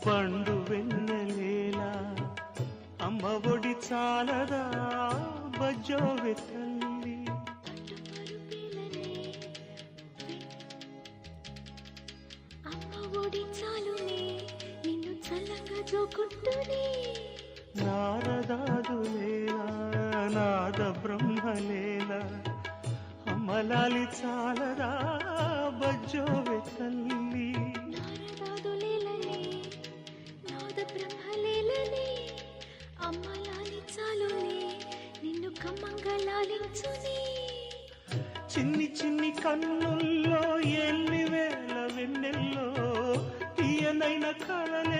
పండు వెన్నెలేలా అమ్మ ఒడి చాలదా బజ్జోవె తల్లి. అమ్మ ఒడి చాలునే నిన్ను చల్లగా జోకుంటూనే. నారదాదులేలా నాద బ్రహ్మలేలా అమ్మలాలి చాలదా బజ్జోవె తల్లి. నారదాదులేలనే నాద బ్రహ్మలేలనే అమ్మలాలి చాలునే నిన్ను కమ్మంగా లాలించునే. చిన్ని చిన్ని కన్నుల్లో ఎన్ని వేల వెన్నెల్లో తీయనైన కళలు